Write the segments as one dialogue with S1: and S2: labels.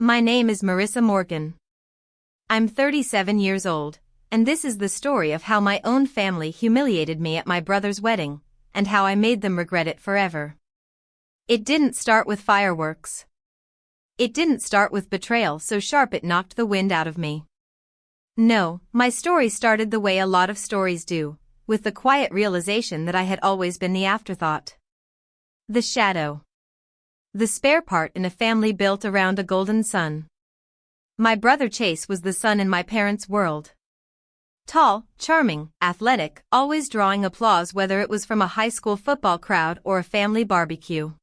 S1: My name is Marissa Morgan. I'm 37 years old, and this is the story of how my own family humiliated me at my brother's wedding, and how I made them regret it forever. It didn't start with fireworks. It didn't start with betrayal so sharp it knocked the wind out of me. No, my story started the way a lot of stories do, with the quiet realization that I had always been the afterthought. The shadow. The spare part in a family built around a golden sun. My brother Chase was the sun in my parents' world. Tall, charming, athletic, always drawing applause whether it was from a high school football crowd or a family barbecue.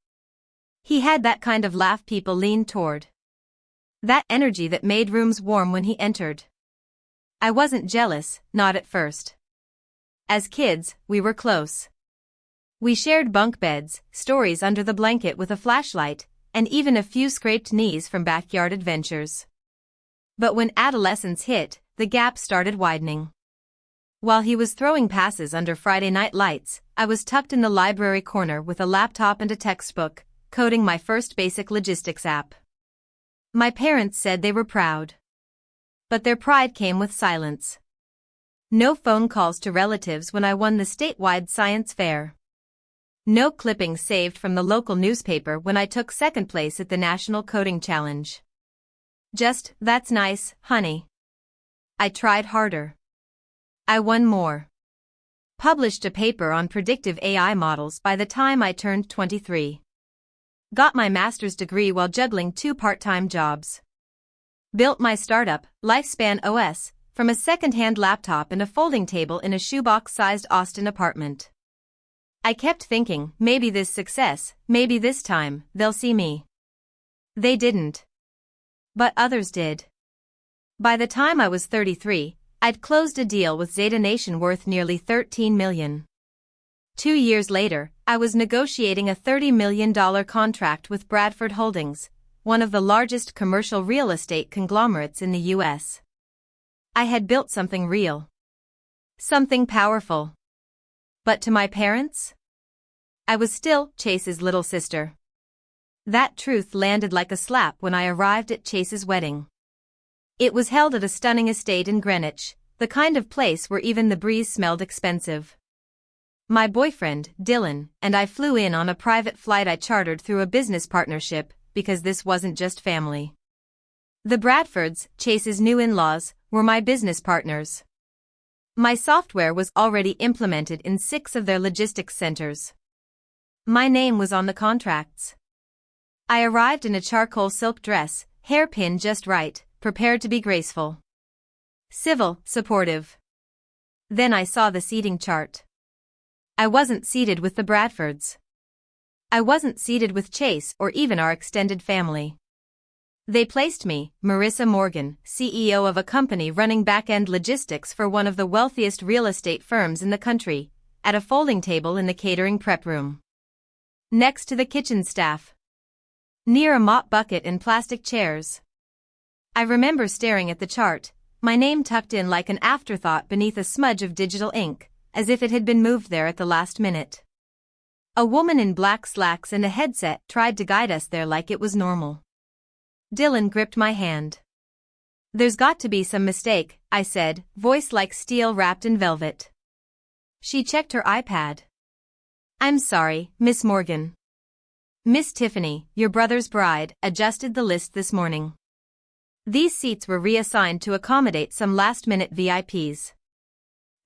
S1: He had that kind of laugh people leaned toward. That energy that made rooms warm when he entered. I wasn't jealous, not at first. As kids, we were close. We shared bunk beds, stories under the blanket with a flashlight, and even a few scraped knees from backyard adventures. But when adolescence hit, the gap started widening. While he was throwing passes under Friday night lights, I was tucked in the library corner with a laptop and a textbook, coding my first basic logistics app. My parents said they were proud. But their pride came with silence. No phone calls to relatives when I won the statewide science fair. No clippings saved from the local newspaper when I took second place at the National Coding Challenge. Just, "That's nice, honey." I tried harder. I won more. Published a paper on predictive AI models by the time I turned 23. Got my master's degree while juggling 2 part-time jobs. Built my startup, Lifespan OS, from a second-hand laptop and a folding table in a shoebox-sized Austin apartment. I kept thinking, maybe this success, maybe this time, they'll see me. They didn't. But others did. By the time I was 33, I'd closed a deal with Zeta Nation worth nearly $13 million. 2 years later, I was negotiating a $30 million contract with Bradford Holdings, one of the largest commercial real estate conglomerates in the U.S. I had built something real. Something powerful. But to my parents? I was still Chase's little sister. That truth landed like a slap when I arrived at Chase's wedding. It was held at a stunning estate in Greenwich, the kind of place where even the breeze smelled expensive. My boyfriend, Dylan, and I flew in on a private flight I chartered through a business partnership, because this wasn't just family. The Bradfords, Chase's new in-laws, were my business partners. My software was already implemented in 6 of their logistics centers. My name was on the contracts. I arrived in a charcoal silk dress, hairpin just right, prepared to be graceful. Civil, supportive. Then I saw the seating chart. I wasn't seated with the Bradfords. I wasn't seated with Chase or even our extended family. They placed me, Marissa Morgan, CEO of a company running back-end logistics for one of the wealthiest real estate firms in the country, at a folding table in the catering prep room. Next to the kitchen staff. Near a mop bucket and plastic chairs. I remember staring at the chart, my name tucked in like an afterthought beneath a smudge of digital ink, as if it had been moved there at the last minute. A woman in black slacks and a headset tried to guide us there like it was normal. Dylan gripped my hand. "There's got to be some mistake," I said, voice like steel wrapped in velvet. She checked her iPad. "I'm sorry, Miss Morgan. Miss Tiffany, your brother's bride, adjusted the list this morning. These seats were reassigned to accommodate some last-minute VIPs."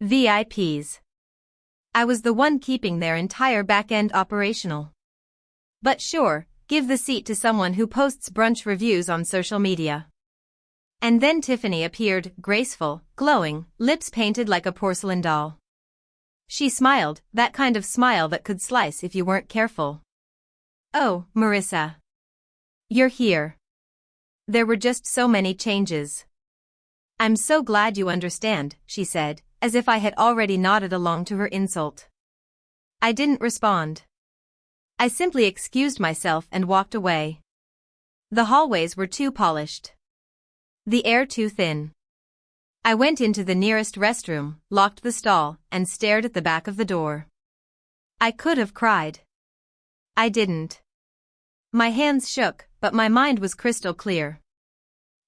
S1: VIPs. I was the one keeping their entire back-end operational. But sure, give the seat to someone who posts brunch reviews on social media. And then Tiffany appeared, graceful, glowing, lips painted like a porcelain doll. She smiled, that kind of smile that could slice if you weren't careful. "Oh, Marissa. You're here. There were just so many changes." "I'm so glad you understand," she said, as if I had already nodded along to her insult. I didn't respond. I simply excused myself and walked away. The hallways were too polished. The air too thin. I went into the nearest restroom, locked the stall, and stared at the back of the door. I could have cried. I didn't. My hands shook, but my mind was crystal clear.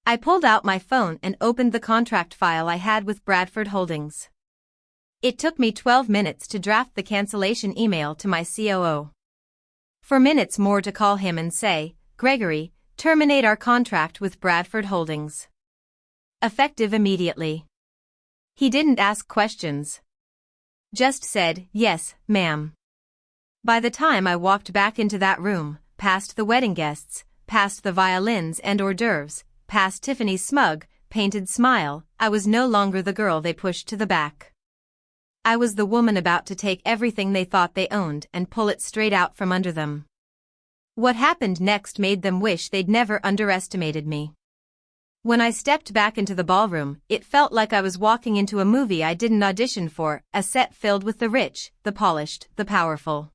S1: I pulled out my phone and opened the contract file I had with Bradford Holdings. It took me 12 minutes to draft the cancellation email to my COO. 4 minutes more to call him and say, "Gregory, terminate our contract with Bradford Holdings. Effective immediately." He didn't ask questions. Just said, "Yes, ma'am." By the time I walked back into that room, past the wedding guests, past the violins and hors d'oeuvres, past Tiffany's smug, painted smile, I was no longer the girl they pushed to the back. I was the woman about to take everything they thought they owned and pull it straight out from under them. What happened next made them wish they'd never underestimated me. When I stepped back into the ballroom, it felt like I was walking into a movie I didn't audition for, a set filled with the rich, the polished, the powerful.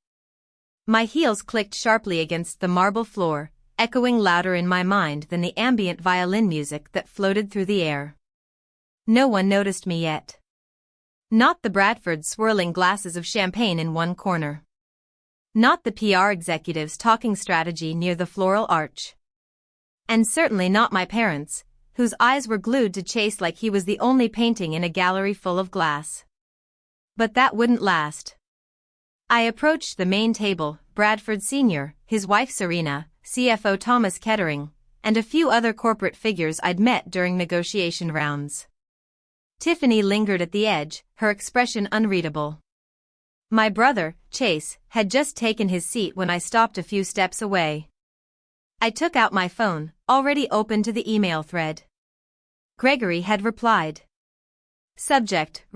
S1: My heels clicked sharply against the marble floor, echoing louder in my mind than the ambient violin music that floated through the air. No one noticed me yet. Not the Bradfords swirling glasses of champagne in one corner. Not the PR executives talking strategy near the floral arch. And certainly not my parents, whose eyes were glued to Chase like he was the only painting in a gallery full of glass. But that wouldn't last. I approached the main table, Bradford Sr., his wife Serena, CFO Thomas Kettering, and a few other corporate figures I'd met during negotiation rounds. Tiffany lingered at the edge, her expression unreadable. My brother, Chase, had just taken his seat when I stopped a few steps away. I took out my phone, already open to the email thread. Gregory had replied. Subject,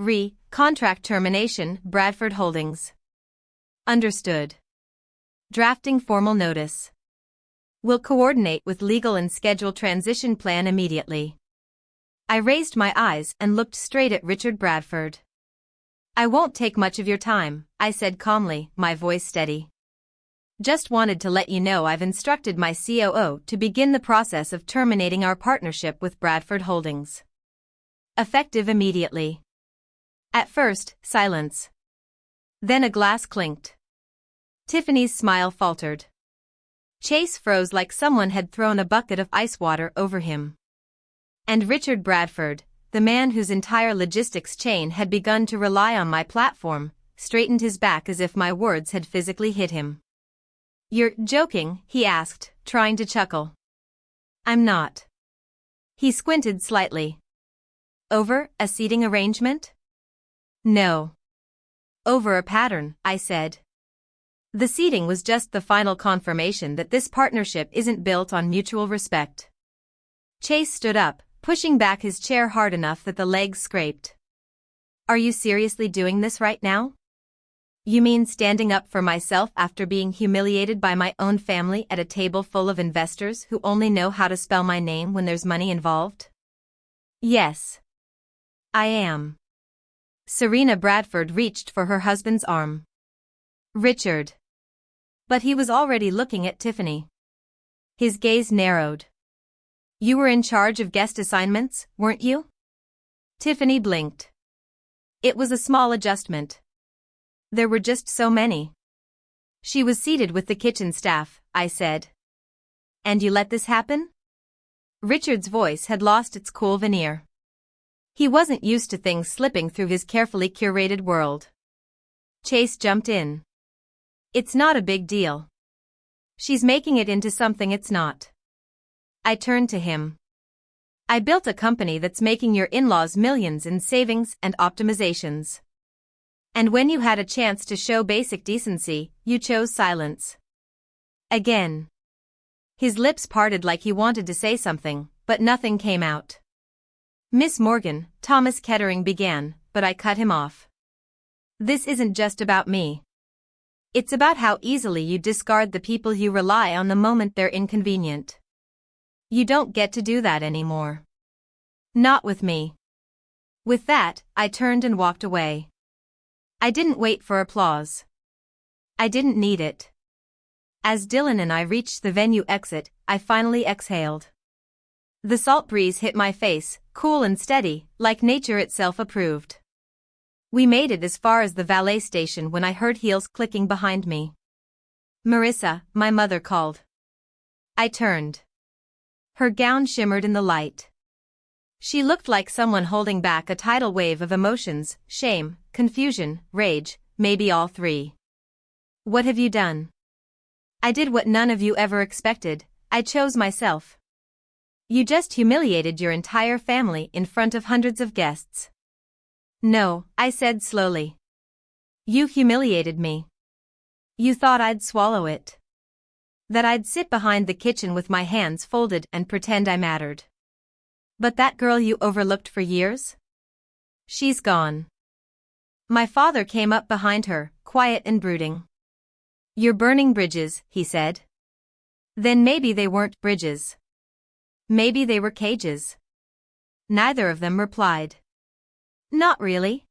S1: contract termination, Bradford Holdings. Understood. Drafting formal notice. Will coordinate with legal and schedule transition plan immediately. I raised my eyes and looked straight at Richard Bradford. I won't take much of your time, I said calmly, my voice steady. Just wanted to let you know I've instructed my COO to begin the process of terminating our partnership with Bradford Holdings. Effective immediately. At first, silence. Then a glass clinked. Tiffany's smile faltered. Chase froze like someone had thrown a bucket of ice water over him. And Richard Bradford, the man whose entire logistics chain had begun to rely on my platform, straightened his back as if my words had physically hit him. You're joking, he asked, trying to chuckle. I'm not. He squinted slightly. Over a seating arrangement? No. Over a pattern, I said. The seating was just the final confirmation that this partnership isn't built on mutual respect. Chase stood up, pushing back his chair hard enough that the legs scraped. Are you seriously doing this right now? You mean standing up for myself after being humiliated by my own family at a table full of investors who only know how to spell my name when there's money involved? Yes. I am. Serena Bradford reached for her husband's arm. Richard. But he was already looking at Tiffany. His gaze narrowed. You were in charge of guest assignments, weren't you? Tiffany blinked. It was a small adjustment. There were just so many. She was seated with the kitchen staff, I said. And you let this happen? Richard's voice had lost its cool veneer. He wasn't used to things slipping through his carefully curated world. Chase jumped in. It's not a big deal. She's making it into something it's not. I turned to him. I built a company that's making your in-laws millions in savings and optimizations. And when you had a chance to show basic decency, you chose silence. Again. His lips parted like he wanted to say something, but nothing came out. Miss Morgan, Thomas Kettering began, but I cut him off. This isn't just about me. It's about how easily you discard the people you rely on the moment they're inconvenient. You don't get to do that anymore. Not with me. With that, I turned and walked away. I didn't wait for applause. I didn't need it. As Dylan and I reached the venue exit, I finally exhaled. The salt breeze hit my face, cool and steady, like nature itself approved. We made it as far as the valet station when I heard heels clicking behind me. Marissa, my mother called. I turned. Her gown shimmered in the light. She looked like someone holding back a tidal wave of emotions, shame, confusion, rage, maybe all three. What have you done? I did what none of you ever expected, I chose myself. You just humiliated your entire family in front of hundreds of guests. No, I said slowly. You humiliated me. You thought I'd swallow it. That I'd sit behind the kitchen with my hands folded and pretend I mattered. But that girl you overlooked for years? She's gone. My father came up behind her, quiet and brooding. You're burning bridges, he said. Then maybe they weren't bridges. Maybe they were cages. Neither of them replied. Not really.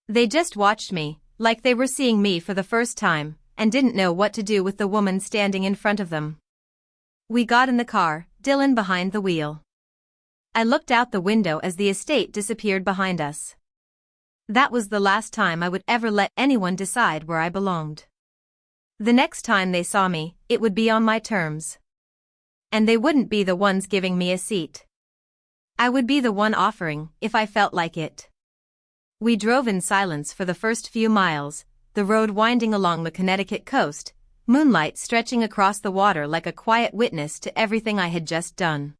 S1: They just watched me, like they were seeing me for the first time, and didn't know what to do with the woman standing in front of them. We got in the car, Dylan behind the wheel. I looked out the window as the estate disappeared behind us. That was the last time I would ever let anyone decide where I belonged. The next time they saw me, it would be on my terms. And they wouldn't be the ones giving me a seat. I would be the one offering, if I felt like it. We drove in silence for the first few miles, the road winding along the Connecticut coast, moonlight stretching across the water like a quiet witness to everything I had just done.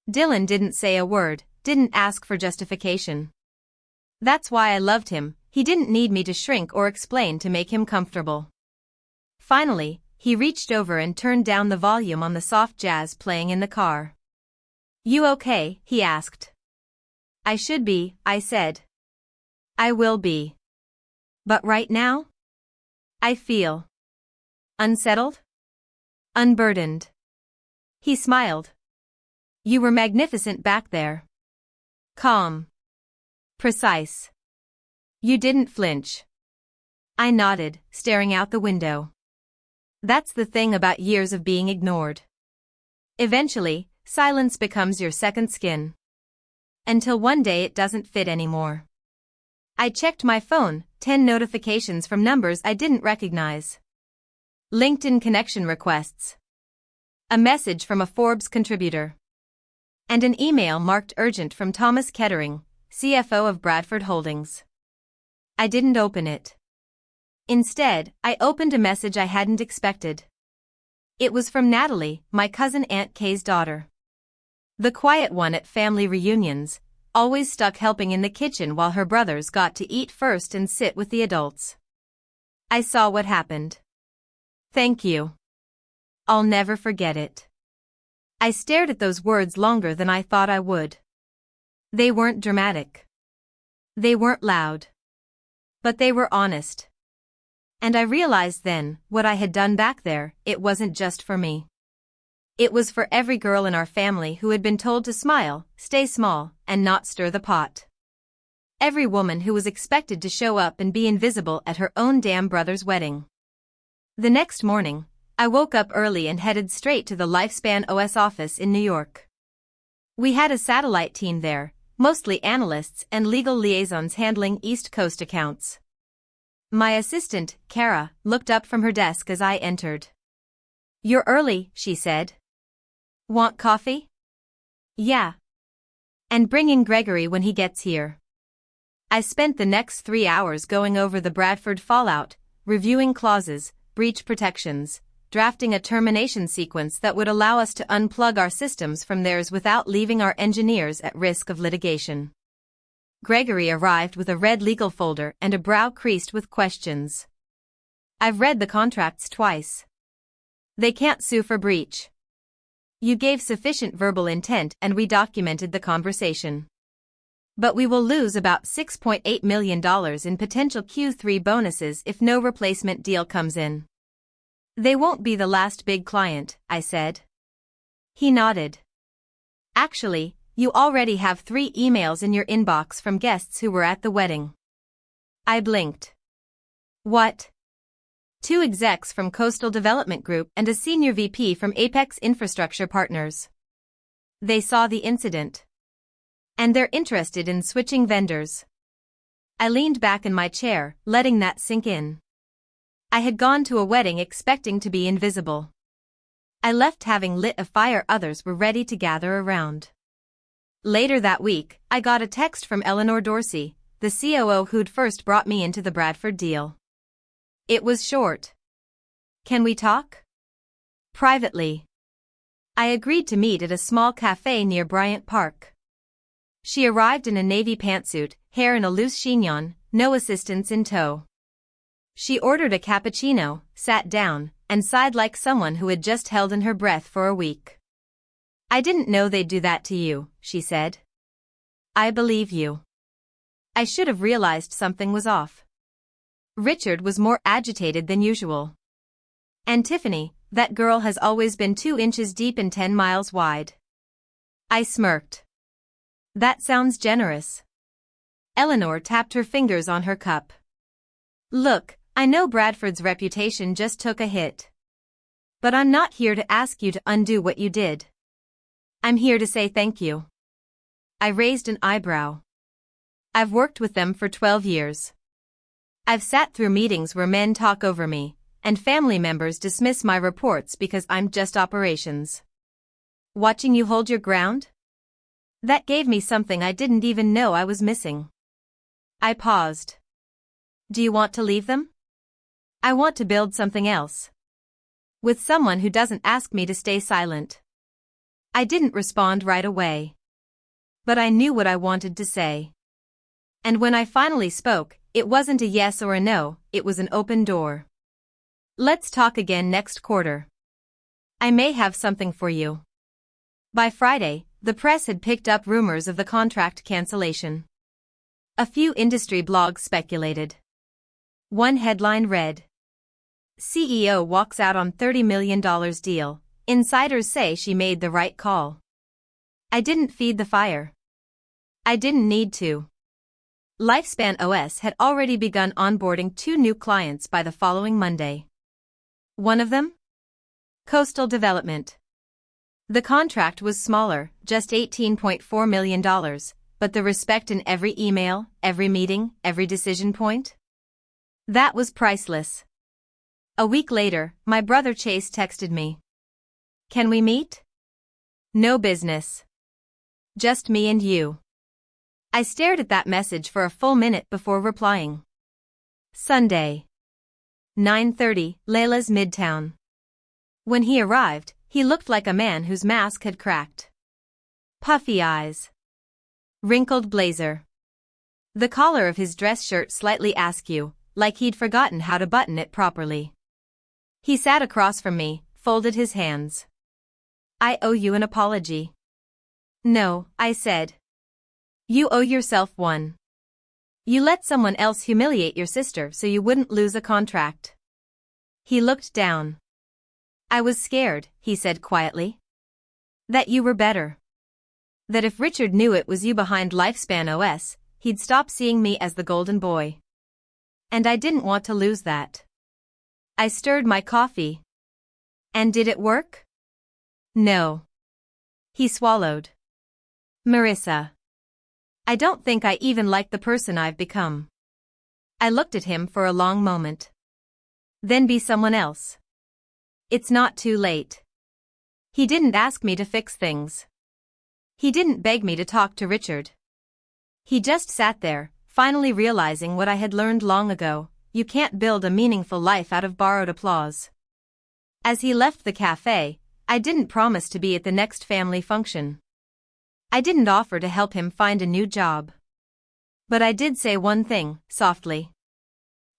S1: Dylan didn't say a word, didn't ask for justification. That's why I loved him, he didn't need me to shrink or explain to make him comfortable. Finally, he reached over and turned down the volume on the soft jazz playing in the car. You okay? He asked. I should be, I said. I will be. But right now? I feel unsettled? Unburdened. He smiled. You were magnificent back there. Calm. Precise. You didn't flinch. I nodded, staring out the window. That's the thing about years of being ignored. Eventually, silence becomes your second skin. Until one day it doesn't fit anymore. I checked my phone, 10 notifications from numbers I didn't recognize. LinkedIn connection requests. A message from a Forbes contributor. And an email marked urgent from Thomas Kettering, CFO of Bradford Holdings. I didn't open it. Instead, I opened a message I hadn't expected. It was from Natalie, my cousin Aunt Kay's daughter. The quiet one at family reunions, always stuck helping in the kitchen while her brothers got to eat first and sit with the adults. I saw what happened. Thank you. I'll never forget it. I stared at those words longer than I thought I would. They weren't dramatic. They weren't loud. But they were honest. And I realized then, what I had done back there, it wasn't just for me. It was for every girl in our family who had been told to smile, stay small, and not stir the pot. Every woman who was expected to show up and be invisible at her own damn brother's wedding. The next morning, I woke up early and headed straight to the Lifespan OS office in New York. We had a satellite team there, mostly analysts and legal liaisons handling East Coast accounts. My assistant, Kara, looked up from her desk as I entered. You're early, she said. Want coffee? Yeah. And bring in Gregory when he gets here. I spent the next 3 hours going over the Bradford fallout, reviewing clauses, breach protections, drafting a termination sequence that would allow us to unplug our systems from theirs without leaving our engineers at risk of litigation. Gregory arrived with a red legal folder and a brow creased with questions. I've read the contracts twice. They can't sue for breach. You gave sufficient verbal intent and we documented the conversation. But we will lose about $6.8 million in potential Q3 bonuses if no replacement deal comes in. They won't be the last big client, I said. He nodded. Actually, you already have 3 emails in your inbox from guests who were at the wedding. I blinked. What? 2 execs from Coastal Development Group and a senior VP from Apex Infrastructure Partners. They saw the incident. And they're interested in switching vendors. I leaned back in my chair, letting that sink in. I had gone to a wedding expecting to be invisible. I left having lit a fire others were ready to gather around. Later that week, I got a text from Eleanor Dorsey, the COO who'd first brought me into the Bradford deal. It was short. "Can we talk?" "Privately." I agreed to meet at a small cafe near Bryant Park. She arrived in a navy pantsuit, hair in a loose chignon, no assistants in tow. She ordered a cappuccino, sat down, and sighed like someone who had just held in her breath for a week. "I didn't know they'd do that to you," she said. "I believe you." I should have realized something was off. Richard was more agitated than usual. "And Tiffany, that girl has always been 2 inches deep and 10 miles wide." I smirked. "That sounds generous." Eleanor tapped her fingers on her cup. "Look, I know Bradford's reputation just took a hit. But I'm not here to ask you to undo what you did. I'm here to say thank you." I raised an eyebrow. "I've worked with them for 12 years. I've sat through meetings where men talk over me, and family members dismiss my reports because I'm just operations. Watching you hold your ground? That gave me something I didn't even know I was missing." I paused. "Do you want to leave them?" "I want to build something else. With someone who doesn't ask me to stay silent." I didn't respond right away. But I knew what I wanted to say. And when I finally spoke, it wasn't a yes or a no, it was an open door. "Let's talk again next quarter. I may have something for you." By Friday, the press had picked up rumors of the contract cancellation. A few industry blogs speculated. One headline read, "CEO walks out on $30 million deal. Insiders say she made the right call." I didn't feed the fire. I didn't need to. Lifespan OS had already begun onboarding 2 new clients by the following Monday. One of them? Coastal Development. The contract was smaller, just $18.4 million, but the respect in every email, every meeting, every decision point? That was priceless. A week later, my brother Chase texted me. "Can we meet?" "No business. Just me and you." I stared at that message for a full minute before replying. Sunday. 9:30, Layla's Midtown. When he arrived, he looked like a man whose mask had cracked. Puffy eyes. Wrinkled blazer. The collar of his dress shirt slightly askew, like he'd forgotten how to button it properly. He sat across from me, folded his hands. "I owe you an apology." "No," I said. "You owe yourself one. You let someone else humiliate your sister so you wouldn't lose a contract." He looked down. "I was scared," he said quietly. "That you were better. That if Richard knew it was you behind Lifespan OS, he'd stop seeing me as the golden boy. And I didn't want to lose that." I stirred my coffee. "And did it work?" "No." He swallowed. "Marissa. I don't think I even like the person I've become." I looked at him for a long moment. "Then be someone else. It's not too late." He didn't ask me to fix things. He didn't beg me to talk to Richard. He just sat there, finally realizing what I had learned long ago: you can't build a meaningful life out of borrowed applause. As he left the cafe, I didn't promise to be at the next family function. I didn't offer to help him find a new job. But I did say one thing, softly.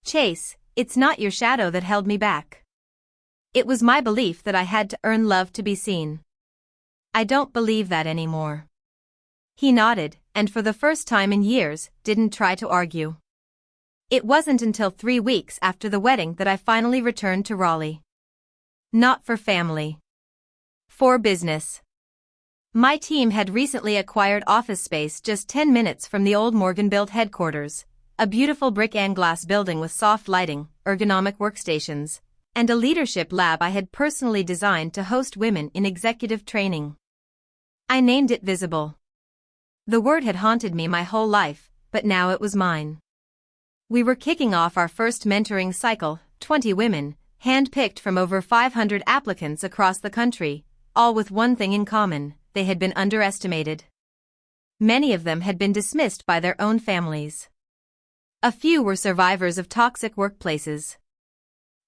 S1: "Chase, it's not your shadow that held me back. It was my belief that I had to earn love to be seen. I don't believe that anymore." He nodded, and for the first time in years, didn't try to argue. It wasn't until 3 weeks after the wedding that I finally returned to Raleigh. Not for family. For business. My team had recently acquired office space just 10 minutes from the old Morgan-built headquarters, a beautiful brick and glass building with soft lighting, ergonomic workstations, and a leadership lab I had personally designed to host women in executive training. I named it Visible. The word had haunted me my whole life, but now it was mine. We were kicking off our first mentoring cycle, 20 women, hand-picked from over 500 applicants across the country, all with one thing in common: they had been underestimated. Many of them had been dismissed by their own families. A few were survivors of toxic workplaces.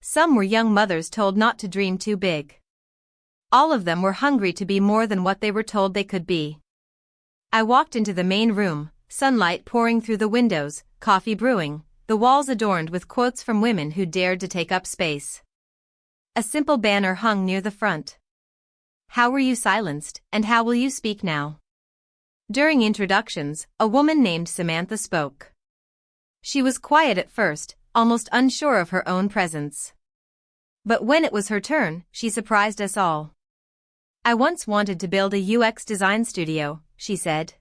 S1: Some were young mothers told not to dream too big. All of them were hungry to be more than what they were told they could be. I walked into the main room, sunlight pouring through the windows, coffee brewing, the walls adorned with quotes from women who dared to take up space. A simple banner hung near the front. How were you silenced, and how will you speak now? During introductions, a woman named Samantha spoke. She was quiet at first, almost unsure of her own presence. But when it was her turn, she surprised us all. I once wanted to build a UX design studio, she said.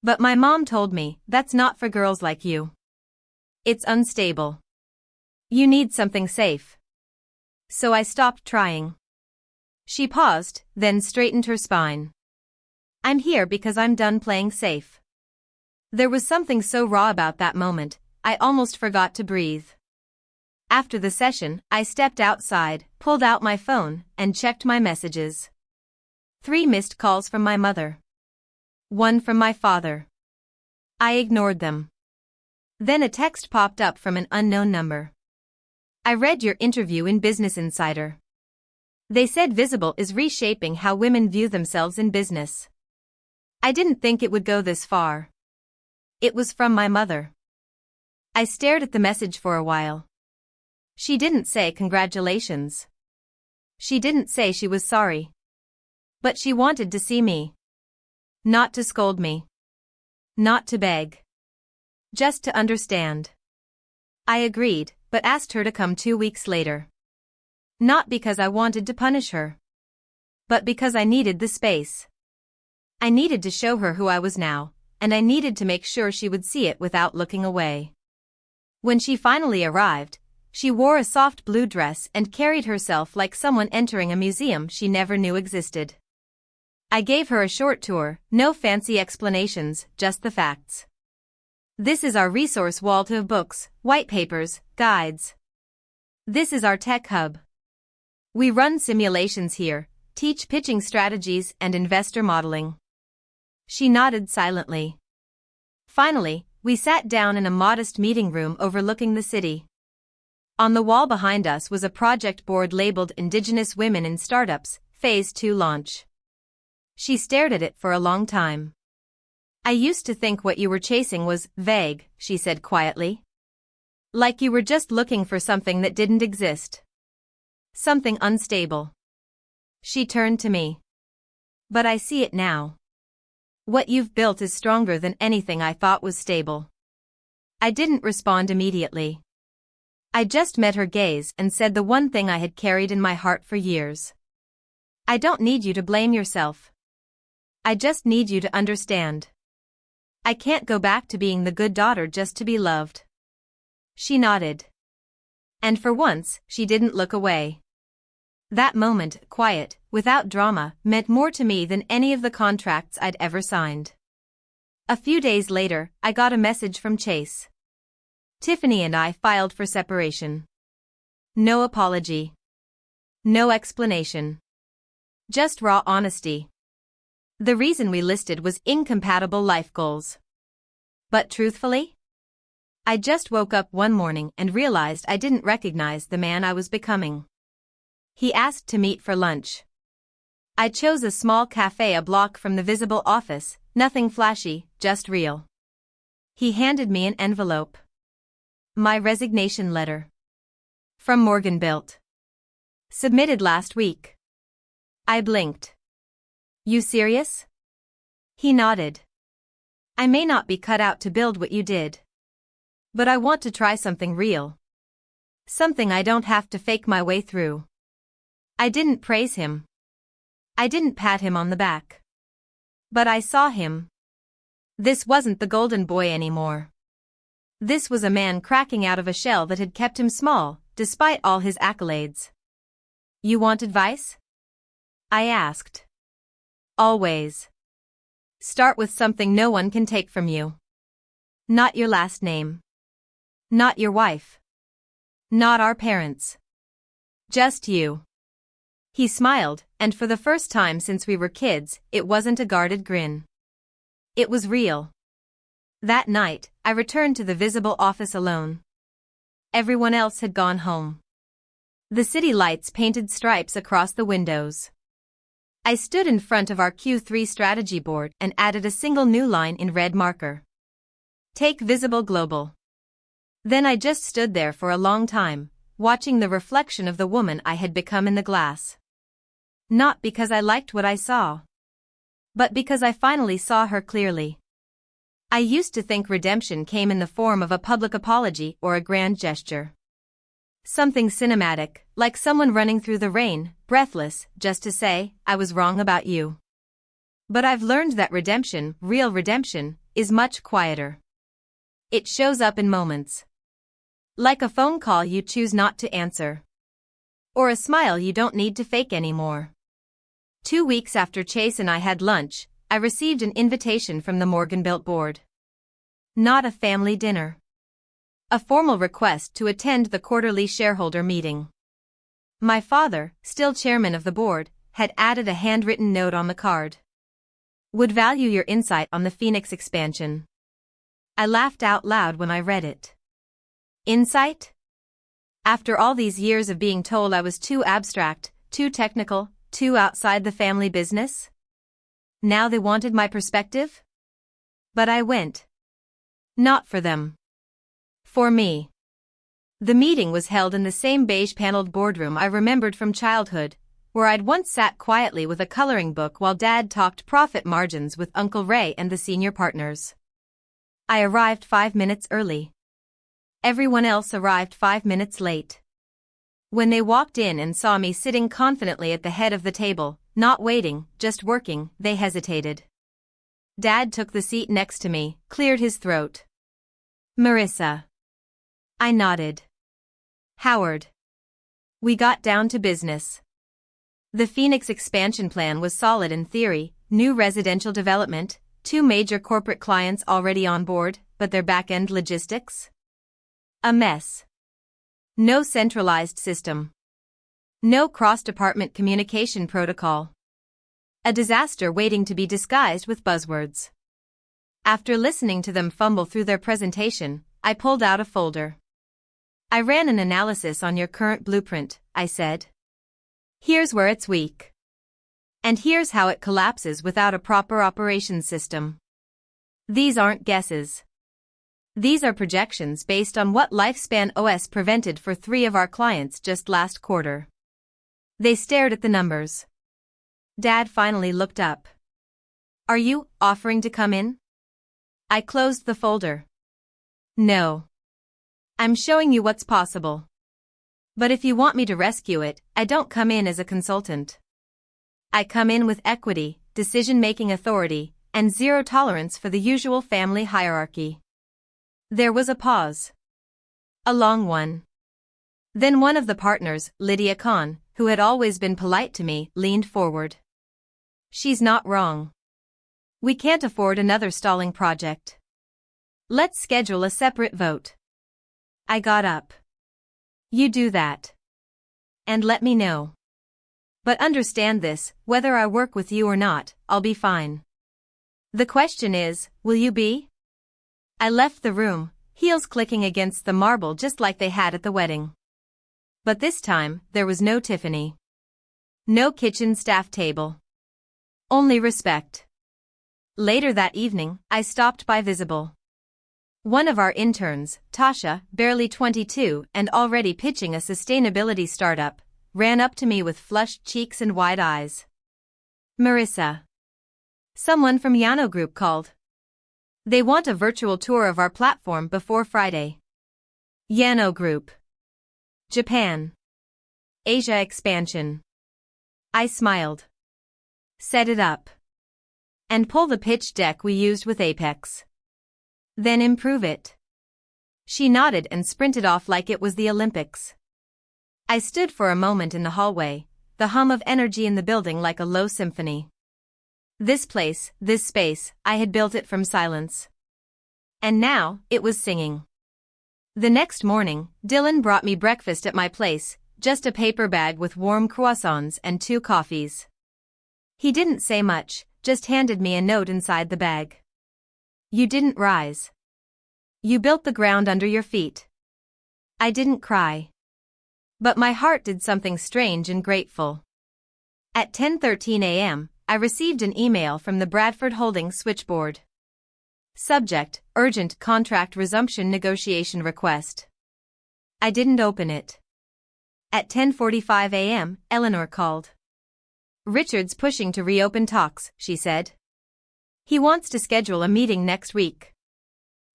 S1: But my mom told me, that's not for girls like you. It's unstable. You need something safe. So I stopped trying. She paused, then straightened her spine. I'm here because I'm done playing safe. There was something so raw about that moment, I almost forgot to breathe. After the session, I stepped outside, pulled out my phone, and checked my messages. 3 missed calls from my mother. 1 from my father. I ignored them. Then a text popped up from an unknown number. I read your interview in Business Insider. They said Visible is reshaping how women view themselves in business. I didn't think it would go this far. It was from my mother. I stared at the message for a while. She didn't say congratulations. She didn't say she was sorry. But she wanted to see me. Not to scold me. Not to beg. Just to understand. I agreed, but asked her to come 2 weeks later. Not because I wanted to punish her. But because I needed the space. I needed to show her who I was now, and I needed to make sure she would see it without looking away. When she finally arrived, she wore a soft blue dress and carried herself like someone entering a museum she never knew existed. I gave her a short tour, no fancy explanations, just the facts. This is our resource vault of books, white papers, guides. This is our tech hub. We run simulations here, teach pitching strategies and investor modeling. She nodded silently. Finally, we sat down in a modest meeting room overlooking the city. On the wall behind us was a project board labeled Indigenous Women in Startups, Phase 2 Launch. She stared at it for a long time. I used to think what you were chasing was vague, she said quietly. Like you were just looking for something that didn't exist. Something unstable. She turned to me. But I see it now. What you've built is stronger than anything I thought was stable. I didn't respond immediately. I just met her gaze and said the one thing I had carried in my heart for years. I don't need you to blame yourself. I just need you to understand. I can't go back to being the good daughter just to be loved. She nodded. And for once, she didn't look away. That moment, quiet, without drama, meant more to me than any of the contracts I'd ever signed. A few days later, I got a message from Chase. Tiffany and I filed for separation. No apology. No explanation. Just raw honesty. The reason we listed was incompatible life goals. But truthfully? I just woke up one morning and realized I didn't recognize the man I was becoming. He asked to meet for lunch. I chose a small cafe a block from the Visible office, nothing flashy, just real. He handed me an envelope. My resignation letter. From Morgan Built. Submitted last week. I blinked. You serious? He nodded. I may not be cut out to build what you did. But I want to try something real. Something I don't have to fake my way through. I didn't praise him. I didn't pat him on the back. But I saw him. This wasn't the golden boy anymore. This was a man cracking out of a shell that had kept him small, despite all his accolades. You want advice? I asked. Always. Start with something no one can take from you. Not your last name. Not your wife. Not our parents. Just you. He smiled, and for the first time since we were kids, it wasn't a guarded grin. It was real. That night, I returned to the visible office alone. Everyone else had gone home. The city lights painted stripes across the windows. I stood in front of our Q3 strategy board and added a single new line in red marker. Take visible global. Then I just stood there for a long time, watching the reflection of the woman I had become in the glass. Not because I liked what I saw, but because I finally saw her clearly. I used to think redemption came in the form of a public apology or a grand gesture. Something cinematic, like someone running through the rain, breathless, just to say, I was wrong about you. But I've learned that redemption, real redemption, is much quieter. It shows up in moments. Like a phone call you choose not to answer. Or a smile you don't need to fake anymore. 2 weeks after Chase and I had lunch, I received an invitation from the Morgan-built board. Not a family dinner. A formal request to attend the quarterly shareholder meeting. My father, still chairman of the board, had added a handwritten note on the card. Would value your insight on the Phoenix expansion. I laughed out loud when I read it. Insight? After all these years of being told I was too abstract, too technical, too outside the family business? Now they wanted my perspective? But I went. Not for them. For me. The meeting was held in the same beige-paneled boardroom I remembered from childhood, where I'd once sat quietly with a coloring book while Dad talked profit margins with Uncle Ray and the senior partners. I arrived 5 minutes early. Everyone else arrived 5 minutes late. When they walked in and saw me sitting confidently at the head of the table, not waiting, just working, they hesitated. Dad took the seat next to me, cleared his throat. Marissa. I nodded. Howard. We got down to business. The Phoenix expansion plan was solid in theory, new residential development, 2 major corporate clients already on board, but their back-end logistics? A mess. No centralized system. No cross-department communication protocol. A disaster waiting to be disguised with buzzwords. After listening to them fumble through their presentation, I pulled out a folder. I ran an analysis on your current blueprint, I said. Here's where it's weak. And here's how it collapses without a proper operations system. These aren't guesses. These are projections based on what lifespan OS prevented for 3 of our clients just last quarter. They stared at the numbers. Dad finally looked up. Are you offering to come in? I closed the folder. No. I'm showing you what's possible. But if you want me to rescue it, I don't come in as a consultant. I come in with equity, decision-making authority, and zero tolerance for the usual family hierarchy. There was a pause. A long one. Then one of the partners, Lydia Kahn, who had always been polite to me, leaned forward. She's not wrong. We can't afford another stalling project. Let's schedule a separate vote. I got up. You do that. And let me know. But understand this, whether I work with you or not, I'll be fine. The question is, will you be? I left the room, heels clicking against the marble just like they had at the wedding. But this time, there was no Tiffany. No kitchen staff table. Only respect. Later that evening, I stopped by Visible. One of our interns, Tasha, barely 22 and already pitching a sustainability startup, ran up to me with flushed cheeks and wide eyes. Marissa. Someone from Yano Group called. They want a virtual tour of our platform before Friday. Yano Group. Japan. Asia expansion. I smiled. Set it up. And pull the pitch deck we used with Apex. Then improve it. She nodded and sprinted off like it was the Olympics. I stood for a moment in the hallway, the hum of energy in the building like a low symphony. This place, this space, I had built it from silence. And now, it was singing. The next morning, Dylan brought me breakfast at my place, just a paper bag with warm croissants and 2 coffees. He didn't say much, just handed me a note inside the bag. You didn't rise. You built the ground under your feet. I didn't cry. But my heart did something strange and grateful. At 10:13 a.m., I received an email from the Bradford Holdings switchboard. Subject: Urgent Contract Resumption Negotiation Request. I didn't open it. At 10:45 a.m., Eleanor called. Richard's pushing to reopen talks, she said. He wants to schedule a meeting next week.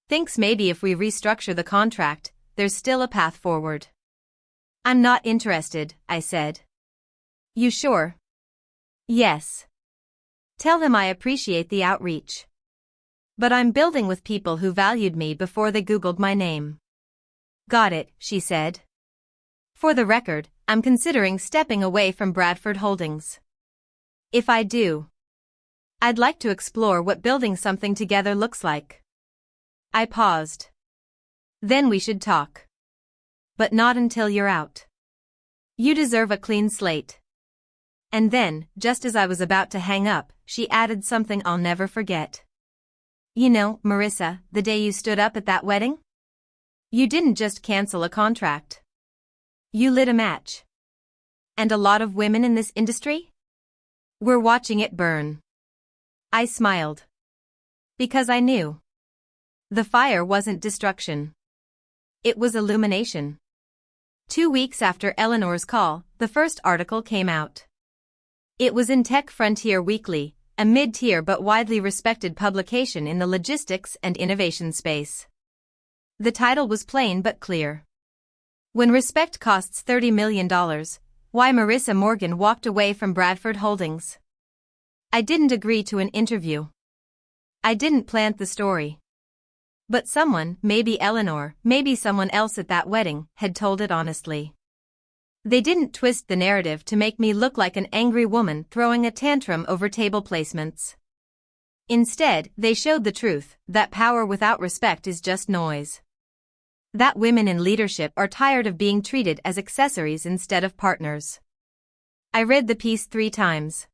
S1: Thinks maybe if we restructure the contract, there's still a path forward. I'm not interested, I said. You sure? Yes. Tell him I appreciate the outreach. But I'm building with people who valued me before they Googled my name. Got it, she said. For the record, I'm considering stepping away from Bradford Holdings. If I do, I'd like to explore what building something together looks like. I paused. Then we should talk. But not until you're out. You deserve a clean slate. And then, just as I was about to hang up, she added something I'll never forget. You know, Marissa, the day you stood up at that wedding? You didn't just cancel a contract. You lit a match. And a lot of women in this industry? We're watching it burn. I smiled. Because I knew. The fire wasn't destruction. It was illumination. 2 weeks after Eleanor's call, the first article came out. It was in Tech Frontier Weekly, a mid-tier but widely respected publication in the logistics and innovation space. The title was plain but clear. When respect costs $30 million, why Marissa Morgan walked away from Bradford Holdings. I didn't agree to an interview. I didn't plant the story. But someone, maybe Eleanor, maybe someone else at that wedding, had told it honestly. They didn't twist the narrative to make me look like an angry woman throwing a tantrum over table placements. Instead, they showed the truth, that power without respect is just noise. That women in leadership are tired of being treated as accessories instead of partners. I read the piece 3 times.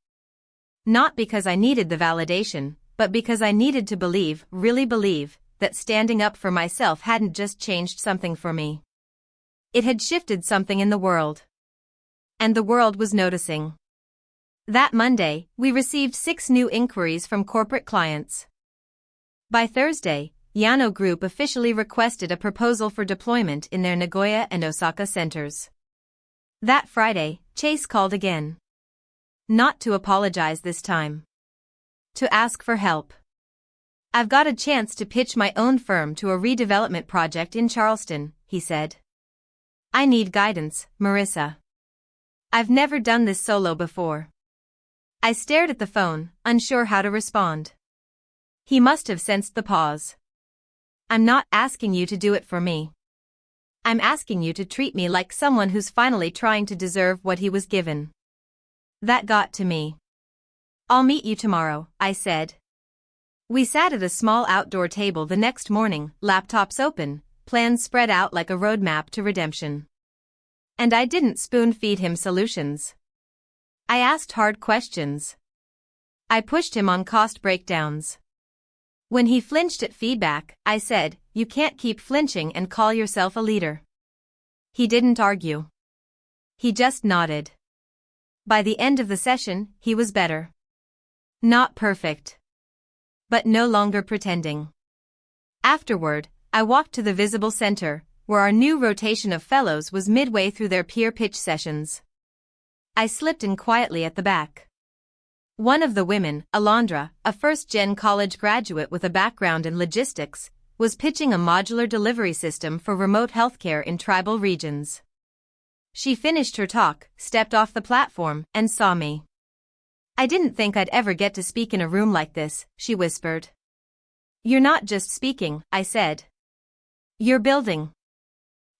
S1: Not because I needed the validation, but because I needed to believe, really believe, that standing up for myself hadn't just changed something for me. It had shifted something in the world. And the world was noticing. That Monday, we received 6 new inquiries from corporate clients. By Thursday, Yano Group officially requested a proposal for deployment in their Nagoya and Osaka centers. That Friday, Chase called again. Not to apologize this time. To ask for help. I've got a chance to pitch my own firm to a redevelopment project in Charleston, he said. I need guidance, Marissa. I've never done this solo before. I stared at the phone, unsure how to respond. He must have sensed the pause. I'm not asking you to do it for me. I'm asking you to treat me like someone who's finally trying to deserve what he was given. That got to me. I'll meet you tomorrow, I said. We sat at a small outdoor table the next morning, laptops open, plans spread out like a roadmap to redemption. And I didn't spoon-feed him solutions. I asked hard questions. I pushed him on cost breakdowns. When he flinched at feedback, I said, you can't keep flinching and call yourself a leader. He didn't argue. He just nodded. By the end of the session, he was better. Not perfect. But no longer pretending. Afterward, I walked to the Visible Center, where our new rotation of fellows was midway through their peer pitch sessions. I slipped in quietly at the back. One of the women, Alondra, a first-gen college graduate with a background in logistics, was pitching a modular delivery system for remote healthcare in tribal regions. She finished her talk, stepped off the platform, and saw me. I didn't think I'd ever get to speak in a room like this, she whispered. You're not just speaking, I said. You're building.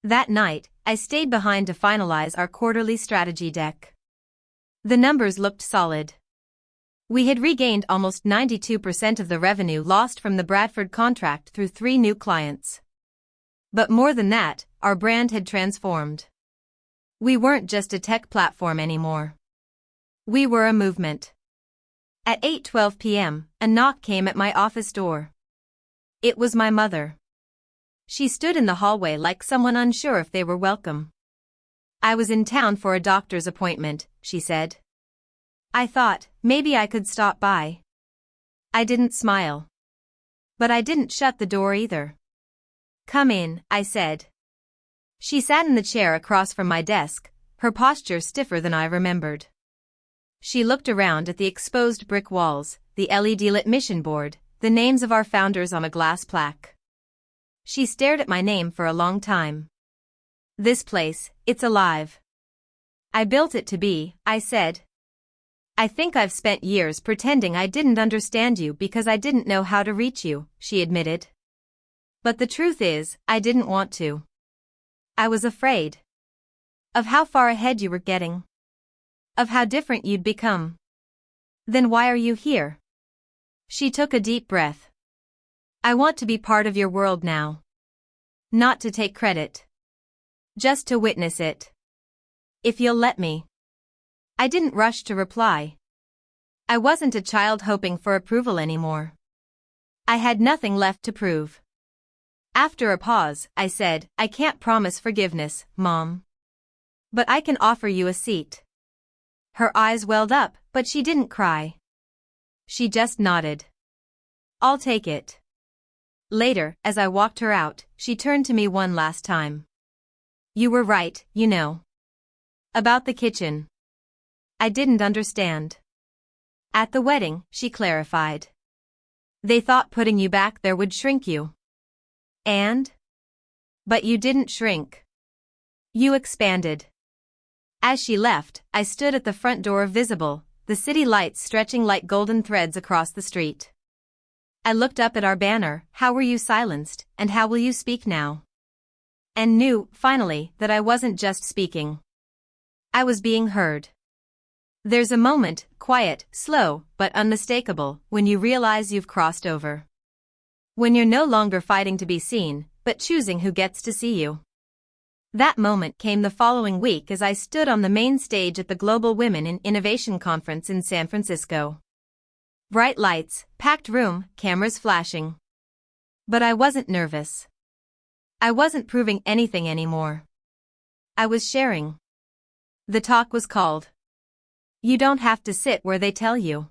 S1: That night, I stayed behind to finalize our quarterly strategy deck. The numbers looked solid. We had regained almost 92% of the revenue lost from the Bradford contract through 3 new clients. But more than that, our brand had transformed. We weren't just a tech platform anymore. We were a movement. At 8:12 p.m., a knock came at my office door. It was my mother. She stood in the hallway like someone unsure if they were welcome. I was in town for a doctor's appointment, she said. I thought, maybe I could stop by. I didn't smile. But I didn't shut the door either. Come in, I said. She sat in the chair across from my desk, her posture stiffer than I remembered. She looked around at the exposed brick walls, the LED-lit mission board, the names of our founders on a glass plaque. She stared at my name for a long time. This place, it's alive. I built it to be, I said. I think I've spent years pretending I didn't understand you because I didn't know how to reach you, she admitted. But the truth is, I didn't want to. I was afraid. Of how far ahead you were getting. Of how different you'd become. Then why are you here? She took a deep breath. I want to be part of your world now. Not to take credit. Just to witness it. If you'll let me. I didn't rush to reply. I wasn't a child hoping for approval anymore. I had nothing left to prove. After a pause, I said, I can't promise forgiveness, Mom. But I can offer you a seat. Her eyes welled up, but she didn't cry. She just nodded. I'll take it. Later, as I walked her out, she turned to me one last time. You were right, you know. About the kitchen. I didn't understand. At the wedding, she clarified. They thought putting you back there would shrink you. And? But you didn't shrink. You expanded. As she left, I stood at the front door of Visible, the city lights stretching like golden threads across the street. I looked up at our banner, How were you silenced, and how will you speak now? And knew, finally, that I wasn't just speaking. I was being heard. There's a moment, quiet, slow, but unmistakable, when you realize you've crossed over. When you're no longer fighting to be seen, but choosing who gets to see you. That moment came the following week as I stood on the main stage at the Global Women in Innovation Conference in San Francisco. Bright lights, packed room, cameras flashing. But I wasn't nervous. I wasn't proving anything anymore. I was sharing. The talk was called, You Don't Have to Sit Where They Tell You.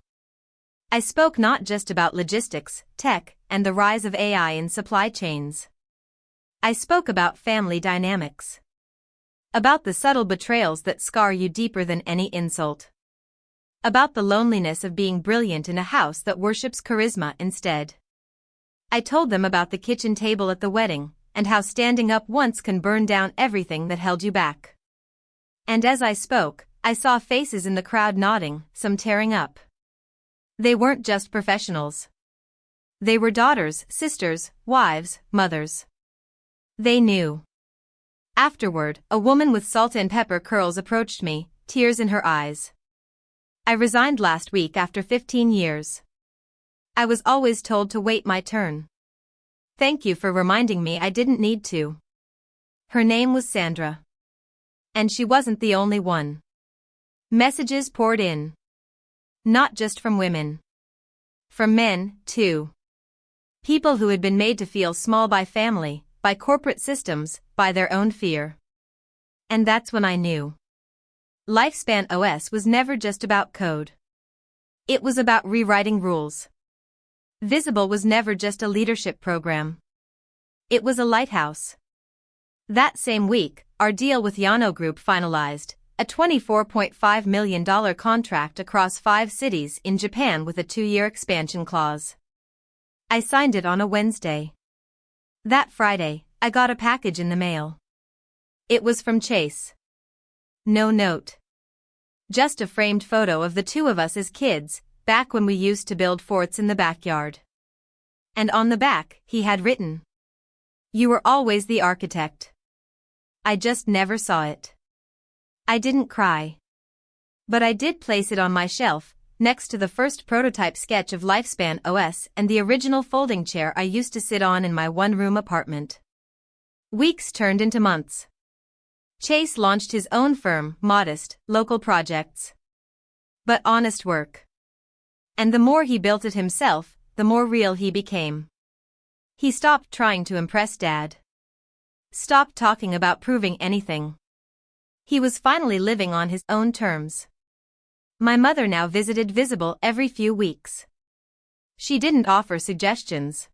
S1: I spoke not just about logistics, tech, and the rise of AI in supply chains. I spoke about family dynamics. About the subtle betrayals that scar you deeper than any insult. About the loneliness of being brilliant in a house that worships charisma instead. I told them about the kitchen table at the wedding, and how standing up once can burn down everything that held you back. And as I spoke, I saw faces in the crowd nodding, some tearing up. They weren't just professionals. They were daughters, sisters, wives, mothers. They knew. Afterward, a woman with salt and pepper curls approached me, tears in her eyes. I resigned last week after 15 years. I was always told to wait my turn. Thank you for reminding me I didn't need to. Her name was Sandra. And she wasn't the only one. Messages poured in. Not just from women. From men, too. People who had been made to feel small by family, by corporate systems, by their own fear. And that's when I knew. Lifespan OS was never just about code. It was about rewriting rules. Visible was never just a leadership program. It was a lighthouse. That same week, our deal with Yano Group finalized, a $24.5 million contract across 5 cities in Japan with a 2-year expansion clause. I signed it on a Wednesday. That Friday, I got a package in the mail. It was from Chase. No note. Just a framed photo of the two of us as kids, back when we used to build forts in the backyard. And on the back, he had written, You were always the architect. I just never saw it. I didn't cry. But I did place it on my shelf, next to the first prototype sketch of Lifespan OS and the original folding chair I used to sit on in my one-room apartment. Weeks turned into months. Chase launched his own firm, modest, local projects. But honest work. And the more he built it himself, the more real he became. He stopped trying to impress Dad. Stopped talking about proving anything. He was finally living on his own terms. My mother now visited Visible every few weeks. She didn't offer suggestions.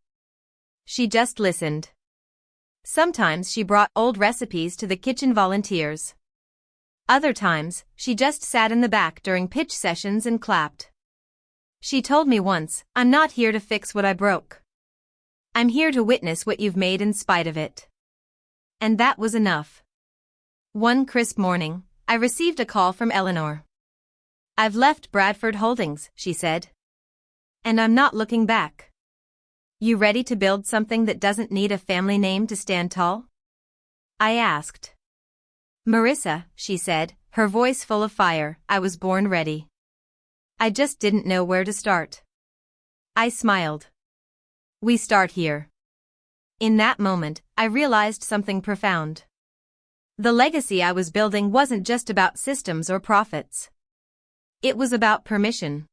S1: She just listened. Sometimes she brought old recipes to the kitchen volunteers. Other times, she just sat in the back during pitch sessions and clapped. She told me once, "I'm not here to fix what I broke. I'm here to witness what you've made in spite of it." And that was enough. One crisp morning, I received a call from Eleanor. "I've left Bradford Holdings," she said. "And I'm not looking back. You ready to build something that doesn't need a family name to stand tall?" I asked. "Marissa," she said, her voice full of fire, "I was born ready. I just didn't know where to start." I smiled. "We start here." In that moment, I realized something profound. The legacy I was building wasn't just about systems or profits. It was about permission.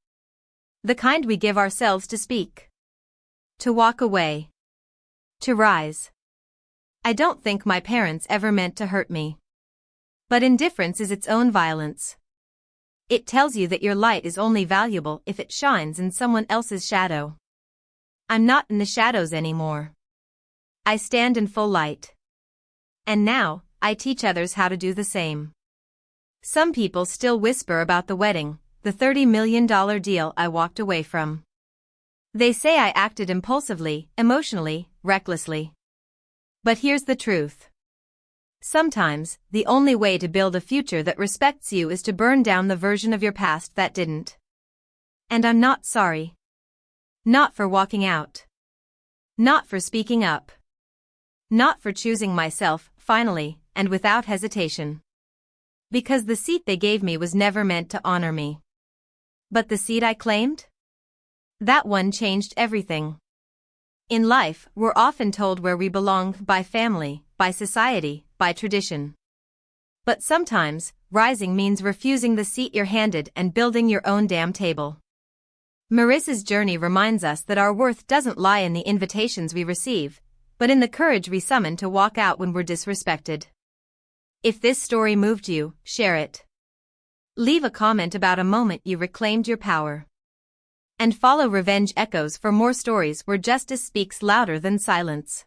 S1: The kind we give ourselves to speak. To walk away. To rise. I don't think my parents ever meant to hurt me. But indifference is its own violence. It tells you that your light is only valuable if it shines in someone else's shadow. I'm not in the shadows anymore. I stand in full light. And now, I teach others how to do the same. Some people still whisper about the wedding, the $30 million deal I walked away from. They say I acted impulsively, emotionally, recklessly. But here's the truth. Sometimes, the only way to build a future that respects you is to burn down the version of your past that didn't. And I'm not sorry. Not for walking out. Not for speaking up. Not for choosing myself, finally, and without hesitation. Because the seat they gave me was never meant to honor me. But the seat I claimed? That one changed everything. In life, we're often told where we belong by family, by society, by tradition. But sometimes, rising means refusing the seat you're handed and building your own damn table. Marissa's journey reminds us that our worth doesn't lie in the invitations we receive, but in the courage we summon to walk out when we're disrespected. If this story moved you, share it. Leave a comment about a moment you reclaimed your power. And follow Revenge Echoes for more stories where justice speaks louder than silence.